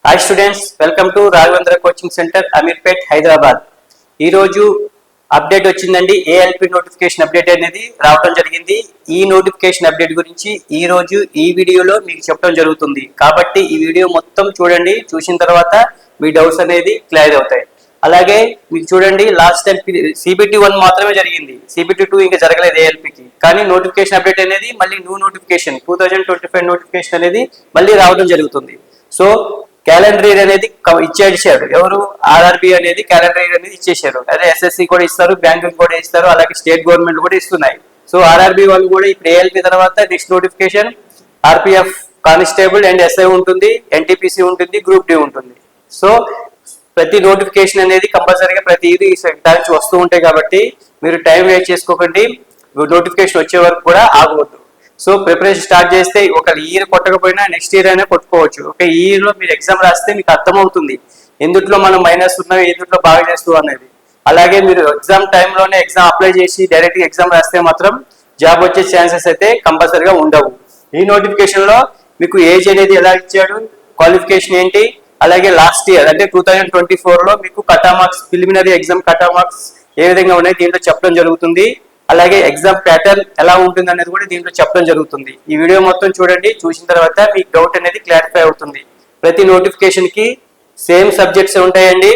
Hi students, welcome to Raghavendra coaching centre, Ameerpet, Hyderabad. ఈరోజు update వచ్చిందండి. ALP notification update అనేది రావడం జరిగింది. ఈ నోటిఫికేషన్ అప్డేట్ గురించి ఈ రోజు ఈ వీడియోలో మీకు చెప్పడం జరుగుతుంది. కాబట్టి ఈ వీడియో మొత్తం చూడండి. చూసిన తర్వాత మీ డౌట్స్ అనేది క్లియర్ అవుతాయి. అలాగే మీకు చూడండి, లాస్ట్ టైం సిబిటి 1 మాత్రమే జరిగింది. సిబిటి 2 ఇంకా జరగలేదు ఏఎల్పికి. కానీ నోటిఫికేషన్ అప్డేట్ అనేది మళ్ళీ న్యూ నోటిఫికేషన్ 2025 నోటిఫికేషన్ అనేది మళ్ళీ రావడం జరుగుతుంది. సో క్యాలెండర్ ఇయర్ అనేది ఇచ్చేసాడు. ఎవరు? ఆర్ఆర్బి అనేది క్యాలెండర్ ఇయర్ అనేది ఇచ్చేసారు. అదే ఎస్ఎస్సి కూడా ఇస్తారు, బ్యాంకింగ్ కూడా ఇస్తారు, అలాగే స్టేట్ గవర్నమెంట్ కూడా ఇస్తున్నాయి. సో ఆర్ఆర్బి వాళ్ళు కూడా ఇప్పుడు ఏఎల్పి తర్వాత next notification RPF constable and SI ఉంటుంది, ఎన్టీపీసీ ఉంటుంది, గ్రూప్ డి ఉంటుంది. సో ప్రతి నోటిఫికేషన్ అనేది కంపల్సరీగా ప్రతి ఇది టైమ్స్ వస్తూ ఉంటాయి. కాబట్టి మీరు టైం వేస్ట్ చేసుకోకండి. నోటిఫికేషన్ వచ్చే వరకు కూడా ఆగవద్దు. సో ప్రిపరేషన్ స్టార్ట్ చేస్తే ఒక ఇయర్ కొట్టకపోయినా నెక్స్ట్ ఇయర్ అయినా కొట్టుకోవచ్చు. ఒక ఇయర్ లో మీరు ఎగ్జామ్ రాస్తే మీకు అర్థమవుతుంది ఎందుట్లో మనం మైనస్ ఉన్నాం, ఎందుట్లో బాగా చేస్తూ అనేది. అలాగే మీరు ఎగ్జామ్ టైంలోనే ఎగ్జామ్ అప్లై చేసి డైరెక్ట్ ఎగ్జామ్ రాస్తే మాత్రం జాబ్ వచ్చే ఛాన్సెస్ అయితే కంపల్సరీగా ఉండవు. ఈ నోటిఫికేషన్ లో మీకు ఏజ్ అనేది ఎలా ఇచ్చాడు, క్వాలిఫికేషన్ ఏంటి, అలాగే లాస్ట్ ఇయర్ అంటే 2024 లో మీకు కటా మార్క్స్, ప్రిలిమినరీ ఎగ్జామ్ కటా మార్క్స్ ఏ విధంగా ఉన్నాయి దీంట్లో చెప్పడం జరుగుతుంది. అలాగే ఎగ్జామ్ ప్యాటర్న్ ఎలా ఉంటుంది అనేది కూడా దీంట్లో చెప్పడం జరుగుతుంది. ఈ వీడియో మొత్తం చూడండి. చూసిన తర్వాత మీకు డౌట్ అనేది క్లారిఫై అవుతుంది. ప్రతి నోటిఫికేషన్ కి సేమ్ సబ్జెక్ట్స్ ఉంటాయండి.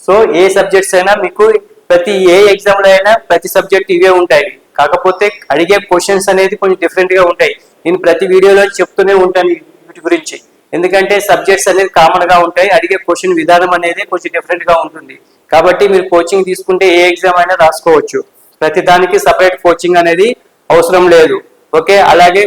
సో ఏ సబ్జెక్ట్స్ అయినా మీకు ప్రతి ఏ ఎగ్జామ్ లో అయినా ప్రతి సబ్జెక్ట్ ఇవే ఉంటాయి. కాకపోతే అడిగే క్వశ్చన్స్ అనేది కొంచెం డిఫరెంట్ గా ఉంటాయి. నేను ప్రతి వీడియోలో చెప్తూనే ఉంటాను వీటి గురించి. ఎందుకంటే సబ్జెక్ట్స్ అనేది కామన్ గా ఉంటాయి, అడిగే క్వశ్చన్ విధానం అనేది కొంచెం డిఫరెంట్ గా ఉంటుంది. కాబట్టి మీరు కోచింగ్ తీసుకుంటే ఏ ఎగ్జామ్ అయినా రాసుకోవచ్చు. ప్రతి దానికి సపరేట్ కోచింగ్ అనేది అవసరం లేదు. ఓకే. అలాగే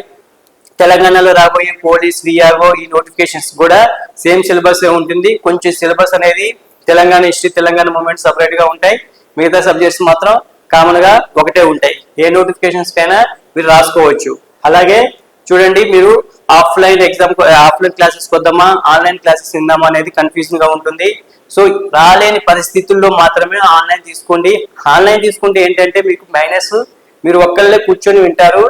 తెలంగాణలో రాబోయే పోలీస్, విఆర్ఓ ఈ నోటిఫికేషన్స్ కూడా సేమ్ సిలబస్ ఉంటుంది. కొంచెం సిలబస్ అనేది Telangana history, Telangana movement separate గా ఉంటాయి. మిగతా సబ్జెక్ట్స్ మాత్రం కామన్ గా ఒకటే ఉంటాయి. ఏ నోటిఫికేషన్స్ కైనా మీరు రాసుకోవచ్చు. అలాగే చూడండి, మీరు ఆఫ్లైన్ క్లాసెస్ వద్దామా, ఆన్లైన్ క్లాసెస్ విందామా అనేది కన్ఫ్యూజన్ గా ఉంటుంది. సో రాలేని పరిస్థితుల్లో మాత్రమే ఆన్లైన్ తీసుకోండి. ఆన్లైన్ తీసుకుంటే ఏంటంటే మీకు మైనస్, మీరు ఒక్కళ్ళే కూర్చొని వింటారు.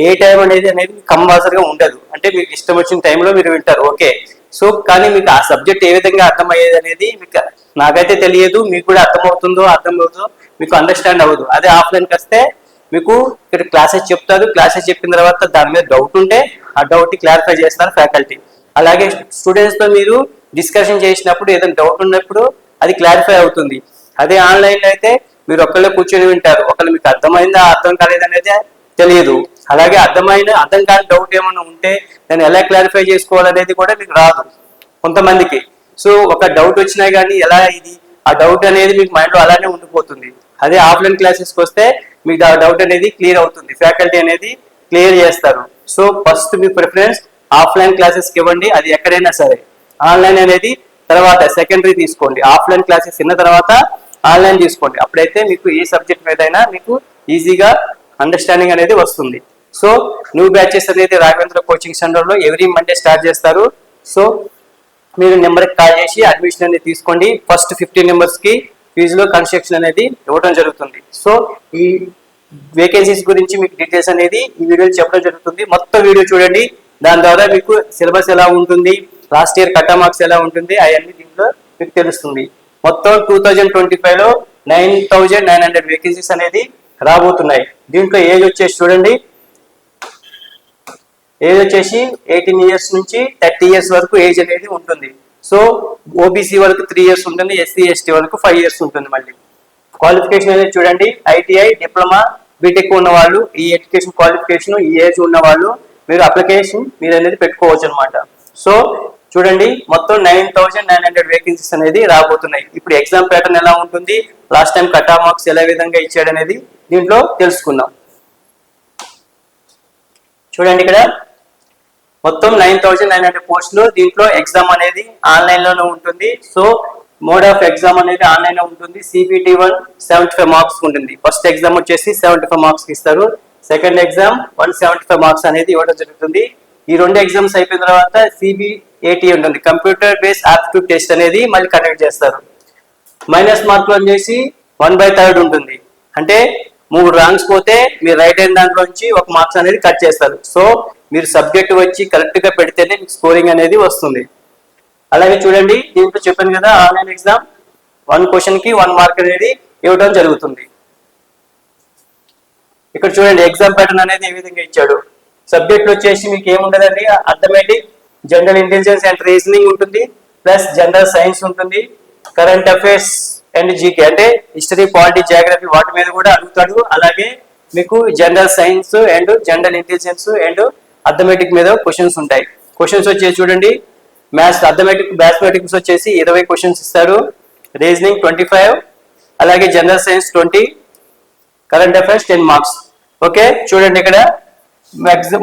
ఏ టైం అనేది కంపల్సరీగా ఉండదు. అంటే మీకు ఇష్టం వచ్చిన టైంలో మీరు వింటారు. ఓకే. సో కానీ మీకు ఆ సబ్జెక్ట్ ఏ విధంగా అర్థమయ్యేది అనేది మీకు నాకైతే తెలియదు. మీకు కూడా అర్థమవుతుందో మీకు అండర్స్టాండ్ అవ్వదు. అదే ఆఫ్లైన్కి వస్తే మీకు ఇక్కడ క్లాసెస్ చెప్తారు. క్లాసెస్ చెప్పిన తర్వాత దాని మీద డౌట్ ఉంటే ఆ డౌట్ క్లారిఫై చేస్తారు ఫ్యాకల్టీ. అలాగే స్టూడెంట్స్ తో మీరు డిస్కషన్ చేసినప్పుడు ఏదైనా డౌట్ ఉన్నప్పుడు అది క్లారిఫై అవుతుంది. అదే ఆన్లైన్ లో అయితే మీరు ఒక్కళ్ళే కూర్చొని వింటారు. ఒకళ్ళు మీకు అర్థమైందా అర్థం కాలేదనేది తెలియదు. అలాగే అర్థం కాని డౌట్ ఏమైనా ఉంటే దాన్ని ఎలా క్లారిఫై చేసుకోవాలనేది కూడా మీకు రాదు కొంతమందికి. సో ఒక డౌట్ వచ్చినా కానీ ఎలా ఇది ఆ డౌట్ అనేది మీకు మైండ్ లో అలానే ఉండిపోతుంది. అదే ఆఫ్లైన్ క్లాసెస్కి వస్తే మీకు ఆ డౌట్ అనేది క్లియర్ అవుతుంది, ఫ్యాకల్టీ అనేది క్లియర్ చేస్తారు. సో ఫస్ట్ మీ ప్రిఫరెన్స్ ఆఫ్లైన్ క్లాసెస్కి ఇవ్వండి, అది ఎక్కడైనా సరే. ఆన్లైన్ అనేది తర్వాత సెకండరీ తీసుకోండి. ఆఫ్లైన్ క్లాసెస్ విన్న తర్వాత ఆన్లైన్ తీసుకోండి. అప్పుడైతే మీకు ఏ సబ్జెక్ట్ మీద అయినా మీకు ఈజీగా అండర్స్టాండింగ్ అనేది వస్తుంది. సో న్యూ బ్యాచెస్ అనేది రాఘవేంద్ర కోచింగ్ సెంటర్ లో ఎవ్రీ మండే స్టార్ట్ చేస్తారు. సో మీరు నెంబర్కి కాల్ చేసి అడ్మిషన్ అనేది తీసుకోండి. ఫస్ట్ 15 మెంబర్స్ కి ఫీజులో కన్స్ట్రక్షన్ అనేది ఇవ్వడం జరుగుతుంది. సో ఈ వేకెన్సీస్ గురించి మీకు డీటెయిల్స్ అనేది ఈ వీడియోలో చెప్పడం జరుగుతుంది. మొత్తం వీడియో చూడండి. దాని ద్వారా మీకు సిలబస్ ఎలా ఉంటుంది, లాస్ట్ ఇయర్ కటా మార్క్స్ ఎలా ఉంటుంది అవన్నీ దీంట్లో మీకు తెలుస్తుంది. మొత్తం 2025 లో 9,900 వేకెన్సీస్ అనేది రాబోతున్నాయి. దీంట్లో ఏజ్ వచ్చేసి చూడండి, ఏజ్ వచ్చేసి 18 ఇయర్స్ నుంచి 30 ఇయర్స్ వరకు ఏజ్ అనేది ఉంటుంది. సో ఓబీసీ వరకు 3 ఇయర్స్ ఉంటుంది, ఎస్సీ ఎస్టీ వరకు 5 ఇయర్స్ ఉంటుంది. మళ్ళీ క్వాలిఫికేషన్ అనేది చూడండి, ఐటీఐ, డిప్లొమా, బీటెక్ ఉన్న వాళ్ళు, ఈ ఎడ్యుకేషన్ క్వాలిఫికేషన్, ఈ ఏజ్ ఉన్న వాళ్ళు మీరు అప్లికేషన్ మీరు అనేది పెట్టుకోవచ్చు అనమాట. సో చూడండి, మొత్తం 9,900 వేకెన్సీస్ అనేది రాబోతున్నాయి. ఇప్పుడు ఎగ్జామ్ ప్యాటర్న్ ఎలా ఉంటుంది, లాస్ట్ టైం కటా మార్క్స్ ఎలా విధంగా ఇచ్చాడు అనేది దీంట్లో తెలుసుకుందాం. చూడండి, ఇక్కడ మొత్తం 9,900 పోస్టులు. దీంట్లో ఎగ్జామ్ అనేది ఆన్లైన్ లోనే ఉంటుంది. సో మోడ్ ఆఫ్ ఎగ్జామ్ అనేది ఆన్లైన్ లో ఉంటుంది. సిబిటి 1 75 మార్క్స్ ఉంటుంది. ఫస్ట్ ఎగ్జామ్ వచ్చేసి 75 మార్క్స్ ఇస్తారు. సెకండ్ ఎగ్జామ్ 175 మార్క్స్ అనేది ఇవ్వడం జరుగుతుంది. ఈ 2 ఎగ్జామ్స్ అయిపోయిన తర్వాత సిబిఏటి ఉంటుంది, కంప్యూటర్ బేస్డ్ ఆప్టిట్యూడ్ టెస్ట్ అనేది మళ్ళీ కండక్ట్ చేస్తారు. మైనస్ మార్కులు వచ్చేసి 1/3 ఉంటుంది. అంటే 3 ర్యాంక్స్ పోతే మీరు రైట్ అయిన దాంట్లో నుంచి 1 మార్క్స్ అనేది కట్ చేస్తారు. సో మీరు సబ్జెక్ట్ వచ్చి కరెక్ట్ గా పెడితేనే మీకు స్కోరింగ్ అనేది వస్తుంది. అలాగే చూడండి, దీంట్లో చెప్పాను కదా ఆన్లైన్ ఎగ్జామ్ 1 క్వశ్చన్ కి 1 మార్క్ అనేది ఇవ్వడం జరుగుతుంది. ఇక్కడ చూడండి ఎగ్జామ్ ప్యాటర్న్ అనేది ఏ విధంగా ఇచ్చాడు. సబ్జెక్ట్ వచ్చేసి మీకు ఏముండదండి, arithmetic, general intelligence and reasoning ఉంటుంది, ప్లస్ జనరల్ సైన్స్ ఉంటుంది, కరెంట్ అఫైర్స్ అండ్ జీకే అంటే హిస్టరీ, పాలిటీ, జాగ్రఫీ వాటి మీద కూడా అడుగుతాడు. అలాగే మీకు general science and general intelligence and arithmetic మీద క్వశ్చన్స్ ఉంటాయి. క్వశ్చన్స్ వచ్చేసి చూడండి, మ్యాథ్స్ అర్థమెటిక్ మ్యాథమెటిక్స్ వచ్చేసి 20 క్వశ్చన్స్ ఇస్తారు, రీజనింగ్ 25, అలాగే general science 20, current affairs 10 marks. Okay చూడండి ఇక్కడ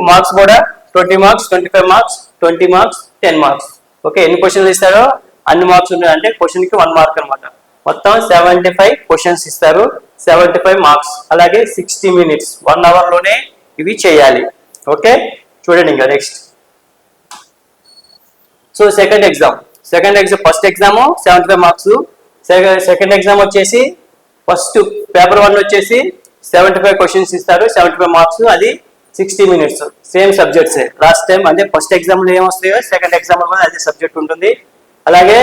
మార్క్స్ కూడా 20 marks, 25 marks, 20 marks, 10 marks. Okay ఎన్ని క్వశ్చన్లు ఇస్తారో అన్ని మార్క్స్ ఉన్నాయి, అంటే క్వశ్చన్ కి 1 మార్క్ అనమాట. మొత్తం 75 క్వశ్చన్స్ ఇస్తారు, 75 మార్క్స్. అలాగే 60 మినిట్స్ 1 అవర్ లోనే ఇవి చేయాలి. ఓకే చూడండి ఇంకా next. So second exam first exam 75 marks, second exam వచ్చేసి ఫస్ట్ పేపర్ 1 వచ్చేసి 75 క్వశ్చన్స్ ఇస్తారు, 75 మార్క్స్, అది 60 మినిట్స్. సేమ్ సబ్జెక్ట్సే లాస్ట్ టైం అంటే ఫస్ట్ ఎగ్జామ్ లో ఏమొస్తాయో సెకండ్ ఎగ్జామ్ లో అదే సబ్జెక్ట్ ఉంటుంది. అలాగే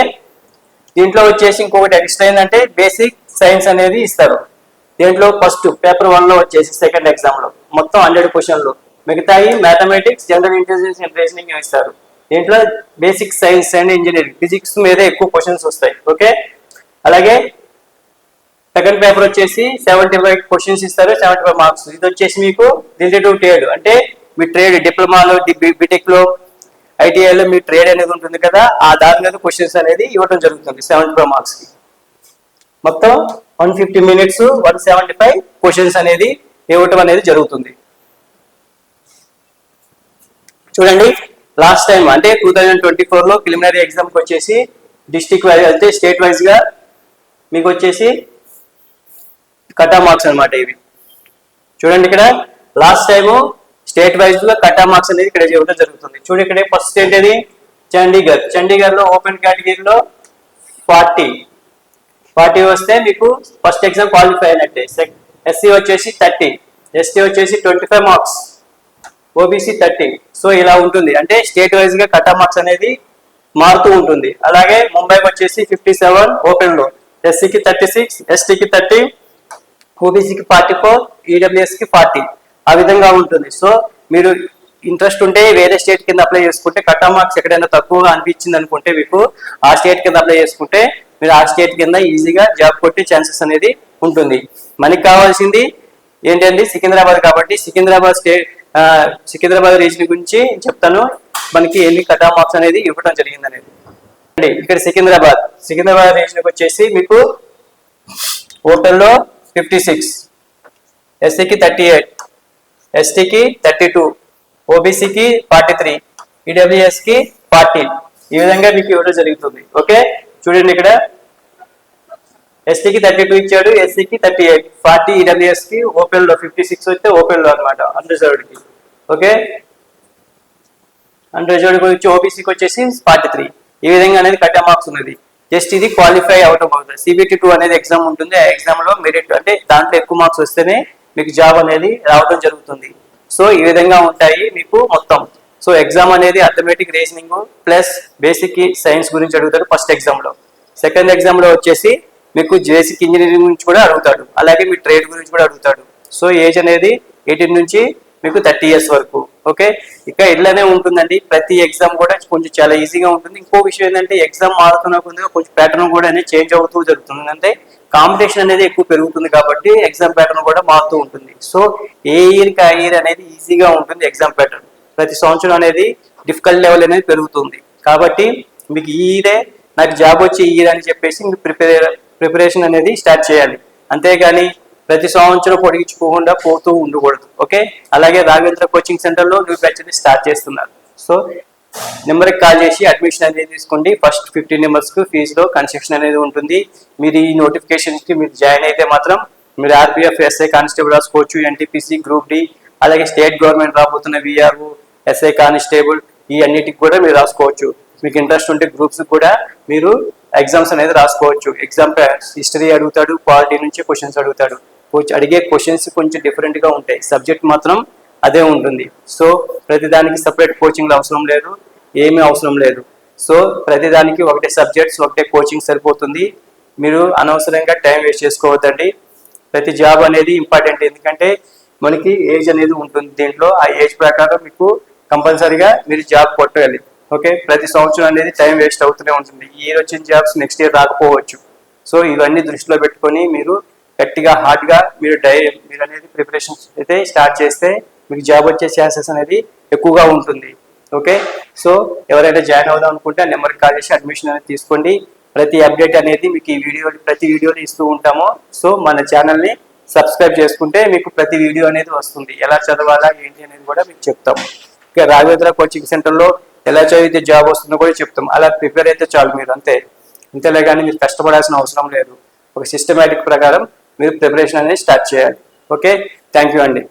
దీంట్లో వచ్చేసి ఇంకొకటి ఎక్స్ట్రా ఏంటంటే బేసిక్ సైన్స్ అనేది ఇస్తారు. దీంట్లో ఫస్ట్ పేపర్ 1 లో వచ్చేసి సెకండ్ ఎగ్జామ్ లో మొత్తం 100 క్వశ్చన్లు, మిగతాయి mathematics, general intelligence and reasoning ఇస్తారు. దీంట్లో basic science and engineering, physics మీద ఎక్కువ క్వశ్చన్స్ వస్తాయి. ఓకే అలాగే సెకండ్ పేపర్ వచ్చేసి 75 క్వశ్చన్స్ ఇస్తారు, 75 మార్క్స్. ఇది వచ్చేసి మీకు రిలేటివ్ ట్రేడ్ అంటే మీ ట్రేడ్ డిప్లొమాలో, బీటెక్ లో, ఐటీఐలో మీ ట్రేడ్ అనేది ఉంటుంది కదా, ఆ దాని మీద క్వశ్చన్స్ అనేది ఇవ్వడం జరుగుతుంది 75 మార్క్స్ కి. మొత్తం 150 మినిట్స్ 175 క్వశ్చన్స్ అనేది ఇవ్వటం అనేది జరుగుతుంది. చూడండి లాస్ట్ టైం అంటే 2024 లో ప్రిలిమినరీ ఎగ్జామ్ కి వచ్చేసి డిస్ట్రిక్ట్ వైజ్ అంటే స్టేట్ వైజ్ గా మీకు వచ్చేసి కటా మార్క్స్ అనమాట ఇవి. చూడండి ఇక్కడ లాస్ట్ టైము స్టేట్ వైజ్ గా కటా మార్క్స్ అనేది ఇక్కడ ఇవ్వడం జరుగుతుంది. చూడండి ఇక్కడ ఫస్ట్ ఏంటిది చండీగఢ్ లో ఓపెన్ కేటగిరీలో 40 వస్తే మీకు ఫస్ట్ ఎగ్జామ్ క్వాలిఫై అయినట్టే. ఎస్సీ వచ్చేసి 30, ఎస్టీ వచ్చేసి 25 మార్క్స్, ఓబీసీ 30. సో ఇలా ఉంటుంది, అంటే స్టేట్ వైజ్ గా కటా మార్క్స్ అనేది మారుతూ ఉంటుంది. అలాగే ముంబైకి వచ్చేసి 57 ఓపెన్ లో, ఎస్సీకి 36, ఎస్టీకి 30, ఓబీసీకి 44, ఈడబ్ల్యూఎస్కి 40, ఆ విధంగా ఉంటుంది. సో మీరు ఇంట్రెస్ట్ ఉంటే వేరే స్టేట్ కింద అప్లై చేసుకుంటే కట్ ఆఫ్ మార్క్స్ ఎక్కడైనా తక్కువగా అనిపించింది అనుకుంటే మీకు ఆ స్టేట్ కింద అప్లై చేసుకుంటే మీరు ఆ స్టేట్ కింద ఈజీగా జాబ్ కొట్టే ఛాన్సెస్ అనేది ఉంటుంది. మనకి కావాల్సింది ఏంటంటే సికింద్రాబాద్ కాబట్టి సికింద్రాబాద్ రీజన్ గురించి చెప్తాను. మనకి ఎన్ని కట్ ఆఫ్ మార్క్స్ అనేది ఇవ్వడం జరిగింది అనేది. ఇక్కడ సికింద్రాబాద్ రీజన్ వచ్చేసి మీకు ఓపెన్ లో 56, ఎస్సీకి 38, ఎస్టీకి 32, ఓబీసీకి 43, ఈడబ్ల్యూఎస్కి 40, ఈ విధంగా మీకు ఇవ్వడం జరుగుతుంది. ఓకే చూడండి ఇక్కడ ఎస్టీకి 32 ఇచ్చాడు, ఎస్సీకి 38, 40 ఈడబ్ల్యూఎస్కి, ఓపెన్ లో 56 వస్తే ఓపెన్ లో అనమాట అన్రిజర్వ్డ్ కి. ఓకే అన్రిజర్వ్డ్ వచ్చి ఓబీసీకి వచ్చేసి 43, ఈ విధంగా అనేది కట్ ఆఫ్ మార్క్స్ ఉన్నది. జస్ట్ ఇది క్వాలిఫై అవటం అవుతుంది. CBT 2 అనేది ఎగ్జామ్ ఉంటుంది, ఆ ఎగ్జామ్ లో మెరిట్ అంటే దాంట్లో ఎక్కువ మార్క్స్ వస్తేనే మీకు జాబ్ అనేది రావడం జరుగుతుంది. సో ఈ విధంగా ఉంటాయి మీకు మొత్తం. సో ఎగ్జామ్ అనేది arithmetic, reasoning plus basic science గురించి అడుగుతాడు ఫస్ట్ ఎగ్జామ్ లో. సెకండ్ ఎగ్జామ్ లో వచ్చేసి మీకు బేసిక్ ఇంజనీరింగ్ గురించి కూడా అడుగుతాడు, అలాగే మీ ట్రేడ్ గురించి కూడా అడుగుతాడు. సో ఏజ్ అనేది 18 నుంచి మీకు 30 ఇయర్స్ వరకు. ఓకే ఇక ఇట్లానే ఉంటుందండి. ప్రతి ఎగ్జామ్ కూడా కొంచెం చాలా ఈజీగా ఉంటుంది. ఇంకో విషయం ఏంటంటే ఎగ్జామ్ మారుతున్న కొద్దిగా కొంచెం ప్యాటర్న్ కూడా అనేది చేంజ్ అవుతూ జరుగుతుంది. అంటే కాంపిటీషన్ అనేది ఎక్కువ పెరుగుతుంది కాబట్టి ఎగ్జామ్ ప్యాటర్న్ కూడా మారుతూ ఉంటుంది. సో ఏ ఇయర్ కి ఆ ఇయర్ అనేది ఈజీగా ఉంటుంది ఎగ్జామ్ ప్యాటర్న్. ప్రతి సంవత్సరం అనేది డిఫికల్ట్ లెవెల్ అనేది పెరుగుతుంది. కాబట్టి మీకు ఈ ఇయరే నాకు జాబ్ వచ్చే ఇయర్ అని చెప్పేసి మీకు ప్రిపరేషన్ అనేది స్టార్ట్ చేయాలి. అంతేగాని ప్రతి సంవత్సరం పొడిగించుకోకుండా పోతూ ఉండకూడదు. ఓకే అలాగే రాఘవేంద్ర కోచింగ్ సెంటర్ లో న్యూ బ్యాచ్ స్టార్ట్ చేస్తున్నారు. సో నెంబర్కి కాల్ చేసి అడ్మిషన్ అనేది తీసుకోండి. ఫస్ట్ 15 మెంబర్స్ కు ఫీజులో కన్సెషన్ అనేది ఉంటుంది. మీరు ఈ నోటిఫికేషన్ కి మీరు జాయిన్ అయితే మాత్రం మీరు ఆర్పిఎఫ్, ఎస్ఐ కానిస్టేబుల్ రాసుకోవచ్చు, ఎన్టీపీసీ, గ్రూప్ డి, అలాగే స్టేట్ గవర్నమెంట్ రాబోతున్న విఆర్ఓ, ఎస్ఐ కానిస్టేబుల్ ఈ అన్నిటికి కూడా మీరు రాసుకోవచ్చు. మీకు ఇంట్రెస్ట్ ఉంటే గ్రూప్స్ కూడా మీరు ఎగ్జామ్స్ అనేది రాసుకోవచ్చు. ఎగ్జామ్ హిస్టరీ అడుగుతాడు, పాలిటీ నుంచి క్వశ్చన్స్ అడుగుతాడు. అడిగే క్వశ్చన్స్ కొంచెం డిఫరెంట్ గా ఉంటాయి, సబ్జెక్ట్ మాత్రం అదే ఉంటుంది. సో ప్రతి దానికి సపరేట్ కోచింగ్ అవసరం లేదు, ఏమీ అవసరం లేదు. సో ప్రతిదానికి ఒకటే సబ్జెక్ట్స్ ఒకటే కోచింగ్ సరిపోతుంది. మీరు అనవసరంగా టైం వేస్ట్ చేసుకోవద్దండి. ప్రతి జాబ్ అనేది ఇంపార్టెంట్, ఎందుకంటే మనకి ఏజ్ అనేది ఉంటుంది దీంట్లో. ఆ ఏజ్ ప్రకారం మీకు కంపల్సరీగా మీరు జాబ్ కొట్టాలి. ఓకే, ప్రతి సంవత్సరం అనేది టైం వేస్ట్ అవుతూనే ఉంటుంది. ఈ ఇయర్ వచ్చిన జాబ్స్ నెక్స్ట్ ఇయర్ రాకపోవచ్చు. సో ఇవన్నీ దృష్టిలో పెట్టుకొని మీరు గట్టిగా హార్డ్గా మీరు అనేది ప్రిపరేషన్ అయితే స్టార్ట్ చేస్తే మీకు జాబ్ వచ్చే ఛాన్సెస్ అనేది ఎక్కువగా ఉంటుంది. ఓకే, సో ఎవరైనా జాయిన్ అవుదాం అనుకుంటే ఆ నెంబర్కి కాల్ చేసి అడ్మిషన్ అనేది తీసుకోండి. ప్రతి అప్డేట్ అనేది మీకు ఈ ప్రతి వీడియోలో ఇస్తూ ఉంటాము. సో మన ఛానల్ని సబ్స్క్రైబ్ చేసుకుంటే మీకు ప్రతి వీడియో అనేది వస్తుంది. ఎలా చదవాలా ఏంటి అనేది కూడా మీకు చెప్తాము. ఇక రాఘవేంద్ర కోచింగ్ సెంటర్లో ఎలా చదివితే జాబ్ వస్తుందో కూడా చెప్తాం. అలా ప్రిపేర్ అయితే చాలు మీరు, అంతేలే కానీ మీరు కష్టపడాల్సిన అవసరం లేదు. ఒక సిస్టమేటిక్ ప్రకారం మీరు ప్రిపరేషన్ అనేది స్టార్ట్ చేయాలి. ఓకే, థ్యాంక్ యూ అండి.